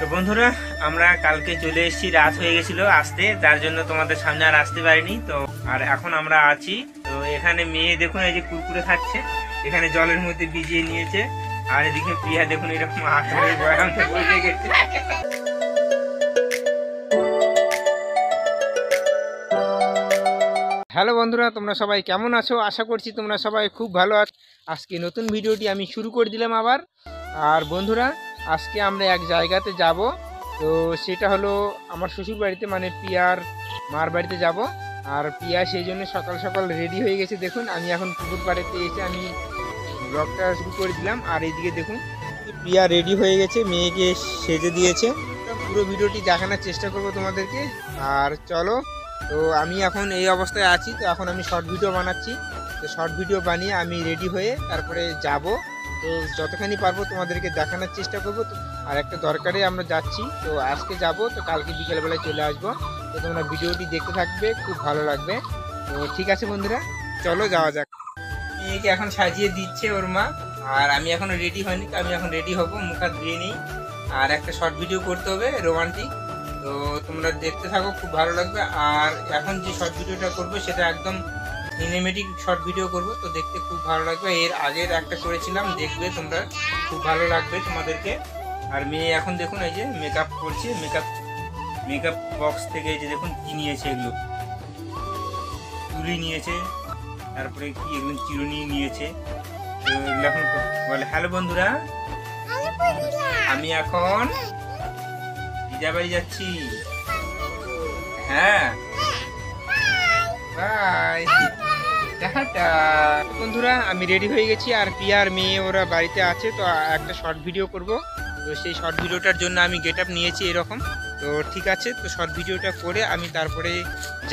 তো বন্ধুরা আমরা কালকে চলে এসেছি, রাত হয়ে গেছিল আসতে, যার জন্য তোমাদের সামনে আর আসতে পারিনি। তো আর এখন আমরা আছি, তো এখানে মেয়ে দেখুন এই যে কুরকুরে খাচ্ছে, এখানে জলের মধ্যে ভিজিয়ে নিয়েছে। আর এদিকে প্রিয়া দেখুন এরকম আতরের বয়ামটা বসে গেছে। হ্যালো বন্ধুরা, তোমরা সবাই কেমন আছো? আশা করছি তোমরা সবাই খুব ভালো আছো। আজকে নতুন ভিডিওটি আমি শুরু করে দিলাম আবার। আর বন্ধুরা আজকে আমরা এক জায়গাতে যাব, তো সেটা হলো আমার শ্বশুর বাড়িতে, মানে প্রিয়ার মার বাড়িতে যাব। আর প্রিয়া সেই জন্য সকাল সকাল রেডি হয়ে গেছে। দেখুন আমি এখন পুকুর পাড়েতে এসে আমি ব্লগটা শুরু করে দিলাম। আর এইদিকে দেখুন প্রিয়া রেডি হয়ে গেছে, মেয়েকে সেজে দিয়েছে। পুরো ভিডিওটি দেখানোর চেষ্টা করব তোমাদেরকে। আর চলো, তো আমি এখন এই অবস্থায় আছি, তো এখন আমি শর্ট ভিডিও বানাচ্ছি। তো শর্ট ভিডিও বানিয়ে আমি রেডি হয়ে তারপরে যাব। তো যতখানি পারবো তোমাদেরকে দেখানোর চেষ্টা করবো। তো আর একটা দরকারে আমরা যাচ্ছি, তো আজকে যাব, তো কালকে বিকেলবেলায় চলে আসবো। তো তোমরা ভিডিওটি দেখতে থাকবে, খুব ভালো লাগবে। তো ঠিক আছে বন্ধুরা, চলো যাওয়া যাক। মেয়েকে এখন সাজিয়ে দিচ্ছে ওর মা, আর আমি এখনো রেডি হয়নি, তো আমি এখন রেডি হব, মুখ হাত ধুয়ে নিই। আর একটা শর্ট ভিডিও করতে হবে রোমান্টিক, তো তোমরা দেখতে থাকো, খুব ভালো লাগবে। আর এখন যে শর্ট ভিডিওটা করবো সেটা একদম সিনেমেটিক শর্ট ভিডিও করব, তো দেখতে খুব ভালো লাগবে। এর আগের একটা করেছিলাম, দেখবে তোমরা, খুব ভালো লাগবে তোমাদেরকে। আর মেয়ে এখন দেখুন এই যে মেকআপ করছে, মেকআপ বক্স থেকে এই যে দেখুন কি নিয়েছে, এগুলো তুলি নিয়েছে, তারপরে কি এগুলো চিরুনি নিয়েছে। তো এগুলো এখন বলে হ্যালো বন্ধুরা, আমি এখন দিদা বাড়ি যাচ্ছি। হ্যাঁ বাই, টাটা। বন্ধুরা আমি রেডি হয়ে গেছি, আর প্রিয়ার মেয়ে ওরা বাড়িতে আছে, তো একটা শর্ট ভিডিও করব। তো সেই শর্ট ভিডিওটার জন্য আমি গেট আপ নিয়েছি এরকম। তো ঠিক আছে, তো শর্ট ভিডিওটা করে আমি তারপরে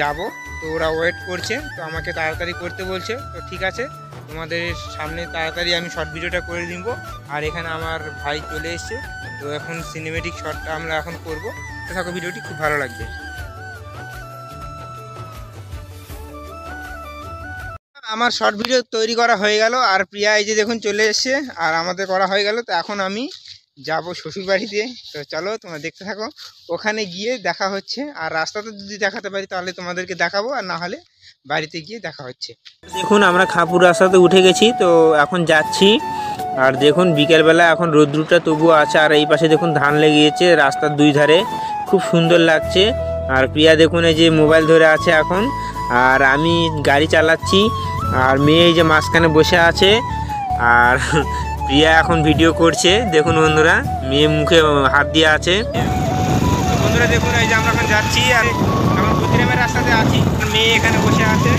যাব। তো ওরা ওয়েট করছে, তো আমাকে তাড়াতাড়ি করতে বলছে। তো ঠিক আছে, তোমাদের সামনে তাড়াতাড়ি আমি শর্ট ভিডিওটা করে দিব। আর এখানে আমার ভাই চলে এসছে, তো এখন সিনেমেটিক শর্টটা আমরা এখন করব। তো থাকো, ভিডিওটি খুব ভালো লাগবে। আমার শর্ট ভিডিও তৈরি করা হয়ে গেল, আর প্রিয়া এই যে দেখুন চলে এসছে, আর আমাদের করা হয়ে গেল। তো এখন আমি যাব শ্বশুর বাড়িতে। তো চলো তোমরা দেখতে থাকো, ওখানে গিয়ে দেখা হচ্ছে। আর রাস্তাতে যদি দেখাতে পারি তাহলে তোমাদেরকে দেখাবো, আর না হলে বাড়িতে গিয়ে দেখা হচ্ছে। দেখুন আমরা খাপুর রাস্তাতে উঠে গেছি, তো এখন যাচ্ছি। আর দেখুন বিকেলবেলা এখন রোদ্রুটা তবুও আছে, আর এই পাশে দেখুন ধান লেগেছে রাস্তার দুই ধারে, খুব সুন্দর লাগছে। আর প্রিয়া দেখুন এই যে মোবাইল ধরে আছে এখন, আর আমি গাড়ি চালাচ্ছি। আর মেয়ে এই যে মাঝখানে বসে আছে, আর প্রিয়া এখন ভিডিও করছে। দেখুন বন্ধুরা, মেয়ে মুখে হাত দিয়ে আছে। বন্ধুরা দেখুন এই যে আমরা এখন যাচ্ছি, আর এখন কুতিরামের রাস্তাতে আছি, মেয়ে এখানে বসে আছে।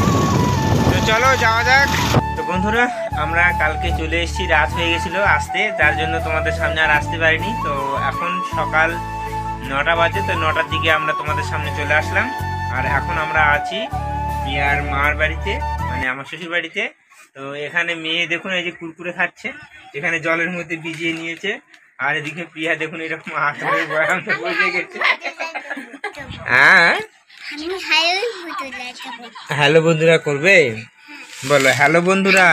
তো চলো যাওয়া যাক। তো বন্ধুরা আমরা কালকে চলে এসেছি, রাত হয়ে গেছিল আসতে, যার জন্য তোমাদের সামনে আর আসতে পারিনি। তো এখন সকাল 9টা বাজে, তো 9টার দিকে আমরা তোমাদের সামনে চলে আসলাম। আর এখন আমরা আছি প্রিয়ার মার বাড়িতে, মানে আমার শ্বশুর বাড়িতে। তো এখানে মেয়ে দেখুন এই যে কুরকুরে খাচ্ছে, এখানে জলের মধ্যে ভিজিয়ে নিয়েছে। আর এদিকে প্রিয়া দেখুন এরকম আতরের বয়ামটা বসে গেছে। হ্যাঁ হ্যালো বন্ধুরা করবে, বলো হ্যালো বন্ধুরা,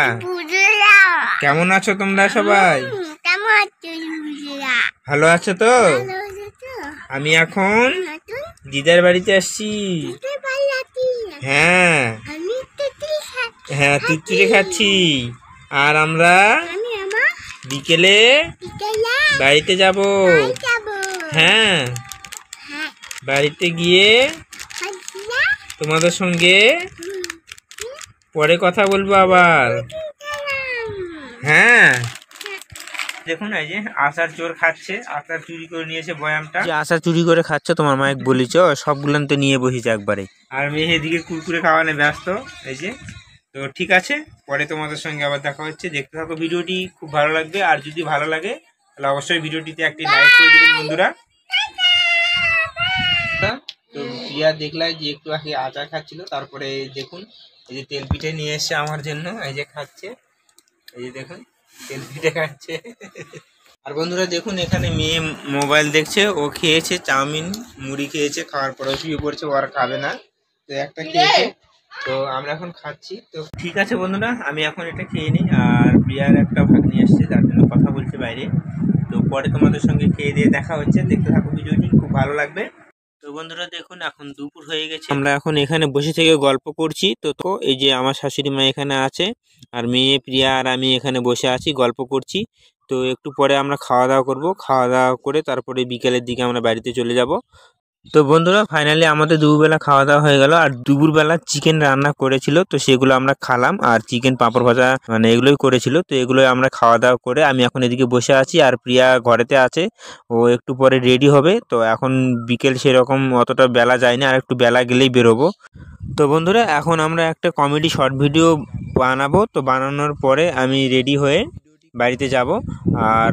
কেমন আছো তোমরা সবাই? ভালো আছো তো? আমি এখন দিদার বাড়িতে আসছি। হ্যাঁ হ্যাঁ, তুচ্চুরে খাচ্ছি। আর আমরা বিকেলে বাড়িতে যাব। হ্যাঁ, বাড়িতে গিয়ে তোমাদের সঙ্গে পরে কথা বলবো আবার। হ্যাঁ দেখুন এই যে আচার চোর খাচ্ছে, আচার চুরি করে নিয়েছে বয়ামটা। যে আচার চুরি করে খাচ্ছে তোমার মায়ের বলিছ, সবগুলো তো নিয়ে বসেছে একবারে। আর মেয়ে এদিকে কুরকুরে খাওয়ানো ব্যস্ত এই যে। তো ঠিক আছে, পরে তোমাদের সঙ্গে আবার দেখা হচ্ছে, দেখতে থাকো, ভিডিওটি খুব ভালো লাগবে। আর যদি ভালো লাগে তাহলে অবশ্যই ভিডিওটিতে একটি লাইক করে দেবেন বন্ধুরা। তো প্রিয়া দেখলাই যে একটু আগে আচার খাচ্ছিল, তারপরে দেখুন এই যে তেল পিঠে নিয়ে এসছে আমার জন্য, এই যে খাচ্ছে, এই যে দেখুন তেল পিঠে খাচ্ছে। আর বন্ধুরা দেখুন এখানে মেয়ে মোবাইল দেখছে, ও খেয়েছে চাউমিন মুড়ি খেয়েছে, খাওয়ার পরে শুয়ে পড়ছে, ও আর খাবে না, তো একটা খেয়েছে। তো আমরা এখন খাচ্ছি। তো ঠিক আছে বন্ধুরা, আমি এখন এটা খেয়ে নিই। আর প্রিয়ার একটা ভাগ নিয়ে আসছে, যার জন্য কথা বলছে বাইরে। তো পরে তোমাদের সঙ্গে খেয়ে দিয়ে দেখা হচ্ছে। দেখতে থাকো ভিডিওটি, খুব ভালো লাগবে। তো বন্ধুরা দেখুন এখন দুপুর হয়ে গেছে, আমরা এখন এখানে বসে থেকে গল্প করছি। তো এই যে আমার শাশুড়ি মা এখানে আছে, আর মেয়ে প্রিয়া আর আমি এখানে বসে আছি গল্প করছি। তো একটু পরে আমরা খাওয়া দাওয়া করবো, খাওয়া দাওয়া করে তারপরে বিকেলের দিকে আমরা বাড়িতে চলে যাব। তো বন্ধুরা ফাইনালি আমাদের দুপুরবেলা খাওয়া দাওয়া হয়ে গেল, আর দুপুরবেলা চিকেন রান্না করেছিল, তো সেগুলো আমরা খালাম। আর চিকেন পাঁপড় ভাজা মানে এগুলোই করেছিল, তো এগুলোই আমরা খাওয়া দাওয়া করে আমি এখন এদিকে বসে আছি। আর প্রিয়া ঘরেতে আছে, ও একটু পরে রেডি হবে। তো এখন বিকেল সেরকম অতটা বেলা যায়নি, আর একটু বেলা গেলেই বেরোবো। তো বন্ধুরা এখন আমরা একটা কমেডি শর্ট ভিডিও বানাবো, তো বানানোর পরে আমি রেডি হয়ে বাড়িতে যাব। আর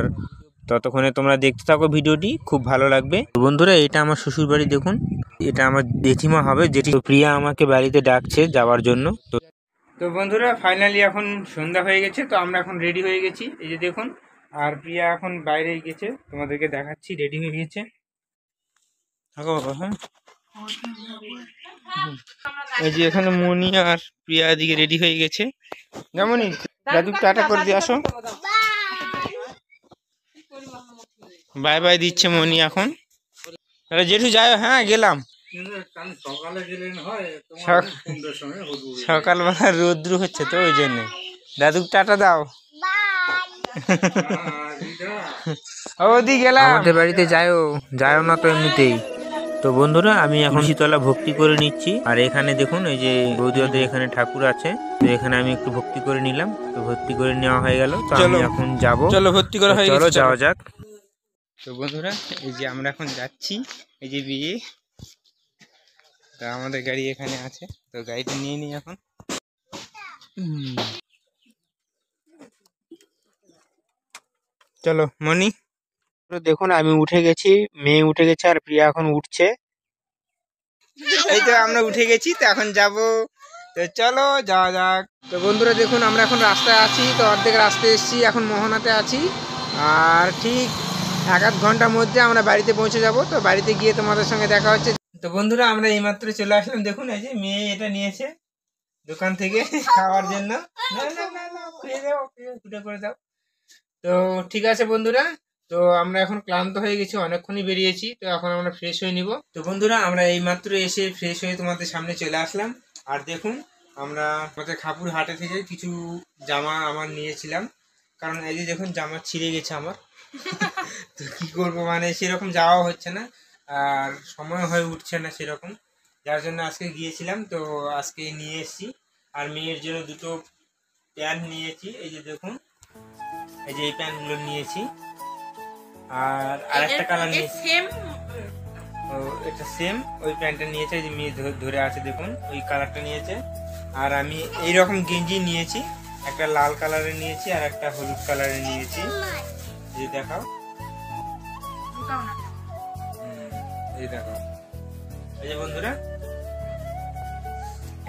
ততক্ষণে তোমরা দেখতে থাকো ভিডিওটি, খুব ভালো লাগবে। বন্ধুরা এটা আমার শ্বশুর বাড়ি, দেখুন এটা আমার জেঠিমা হবে, যেটি প্রিয়া আমাকে বাড়িতে ডাকছে যাওয়ার জন্য। তো বন্ধুরা ফাইনালি এখন সন্ধ্যা হয়ে গেছে, তো আমরা এখন রেডি হয়ে গেছি, এই যে দেখুন। আর প্রিয়া এখন বাইরে গেছে, তোমাদেরকে দেখাচ্ছি, রেডি হয়ে গেছে। থাকো বাবা, হ্যাঁ। এই যে এখানে মনি আর প্রিয়া দিকে রেডি হয়ে গেছে। যেমনই দাদু টাটা করে দিয়ে আসো, বাই বাই দিচ্ছে মনি এখন। জেঠু যাই, হ্যাঁ গেলাম। সকালবেলা রৌদ্র হচ্ছে তো ওই জন্য। দাদু টাটা দাও। ওদি গেলাম, আমাদের বাড়িতে যাও না তো এমনিতেই। তো বন্ধুরা আমি এখন শীতলা ভক্তি করে নিচ্ছি। আর এখানে দেখুন এই যে বৌদিওদের এখানে ঠাকুর আছে, তো এখানে আমি একটু ভক্তি করে নিলাম। তো ভক্তি করে নেওয়া হয়ে গেল, তো আমি এখন যাবো। চলো ভক্তি করা হয়ে গেছে, চলো যাওয়া যাক। তো বন্ধুরা এই যে আমরা এখন যাচ্ছি, এই যে বিয়ে। তো আমাদের গাড়ি এখানে আছে, তো গাড়িটা নিয়ে নিই এখন। চলো মনি। দেখুন আমি উঠে গেছি, মেয়ে উঠে গেছে, আর প্রিয়া এখন উঠছে। এই তো আমরা উঠে গেছি, তো এখন যাব। তো চলো যাওয়া যাক। তো বন্ধুরা দেখুন আমরা এখন রাস্তায় আছি, তো অর্ধেক রাস্তায় এসেছি, এখন মোহনাতে আছি। আর ঠিক 1-8 ঘন্টার মধ্যে আমরা বাড়িতে পৌঁছে যাব। তো বাড়িতে গিয়ে তোমাদের সঙ্গে দেখা হচ্ছে। তো বন্ধুরা আমরা এইমাত্র চলে আসলাম, দেখুন এই যে মেয়ে এটা নিয়েছে দোকান থেকে খাওয়ার জন্য। করে দাও। তো ঠিক আছে বন্ধুরা, তো আমরা এখন ক্লান্ত হয়ে গেছি, অনেকক্ষণই বেরিয়েছি, তো এখন আমরা ফ্রেশ হয়ে নিব। তো বন্ধুরা আমরা এইমাত্র এসে ফ্রেশ হয়ে তোমাদের সামনে চলে আসলাম। আর দেখুন আমরা আমাদের খাপুর হাটে থেকে কিছু জামা আমার নিয়েছিলাম, কারণ এই যে দেখুন জামা ছিঁড়ে গেছে আমার। তো কি করবো, মানে সেরকম যাওয়া হচ্ছে না, আর সময় হয়ে উঠছে না সেরকম, যার জন্য আজকে গিয়েছিলাম। তো আজকে নিয়ে এসেছি। আর মেয়ের জন্য দুটো প্যান্ট নিয়েছি, এই যে দেখুন, এই যে এই প্যান্টগুলো নিয়েছি। আর আরেকটা কালার নিয়েছি, এটা সেম ওই প্যান্টটা নিয়েছে, এই যে মেয়ে ধরে আছে দেখুন, ওই কালারটা নিয়েছে। আর আমি এইরকম গেঞ্জি নিয়েছি, একটা লাল কালারের নিয়েছি আর একটা হলুদ কালারের নিয়েছি। এই দেখাও, এই দেখো, এই যে বন্ধুরা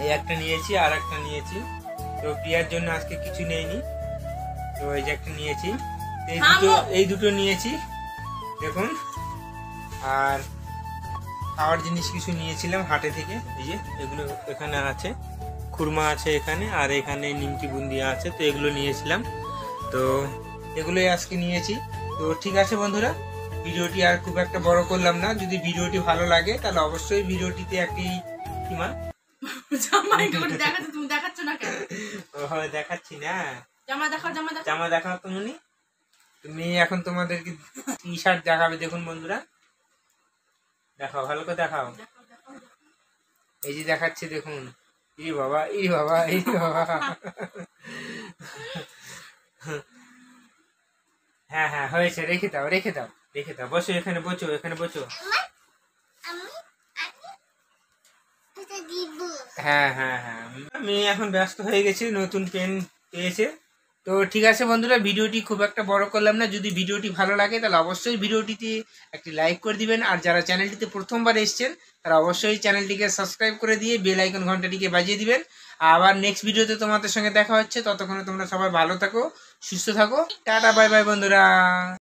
এই একটা নিয়েছি আর একটা নিয়েছি। তো প্রিয়ার জন্য আজকে কিছু নেইনি, তো এই যে একটা নিয়েছি, এই দুটো নিয়েছি দেখুন। আর খাওয়ার জিনিস কিছু নিয়েছিলাম হাটে থেকে, এই যে এগুলো এখানে আছে, খুরমা আছে এখানে, আর এখানে নিমকি বুন্দিয়া আছে, তো এগুলো নিয়েছিলাম। তো এগুলোই আজকে নিয়েছি। তো ঠিক আছে বন্ধুরা, ভিডিওটি আর খুব একটা বড় করলাম না। যদি ভিডিওটি ভালো লাগে তাহলে অবশ্যই ভিডিওটিতে একটি কিমা দেখাচ্ছি না, জামা দেখাও তুমি এখন তোমাদেরকে টি শার্ট দেখাবে। দেখুন বন্ধুরা দেখাও, ভালো করে দেখাও, এই যে দেখাচ্ছি দেখুন। ই বাবা, ই বাবা, ই বাবা। হ্যাঁ হ্যাঁ হয়েছে, রেখে দাও, রেখে দাও, রেখে দাও, বসো এখানে, বসো এখানে, বসো। হ্যাঁ হ্যাঁ হ্যাঁ, আমি এখন ব্যস্ত হয়ে গেছি, নতুন পেন পেয়েছে। তো ঠিক আছে বন্ধুরা, ভিডিওটি খুব একটা বড় করলাম না। যদি ভিডিওটি ভালো লাগে তাহলে অবশ্যই ভিডিওটিতে একটি লাইক করে দিবেন। আর যারা চ্যানেলটিতে প্রথমবার এসেছেন তারা অবশ্যই চ্যানেলটিকে সাবস্ক্রাইব করে দিয়ে বেল আইকন ঘন্টাটিকে বাজিয়ে দিবেন। আবার নেক্সট ভিডিওতে তোমাদের সঙ্গে দেখা হচ্ছে, ততক্ষণে তোমরা সবাই ভালো থাকো, সুস্থ থাকো, টাটা বাই বাই বন্ধুরা।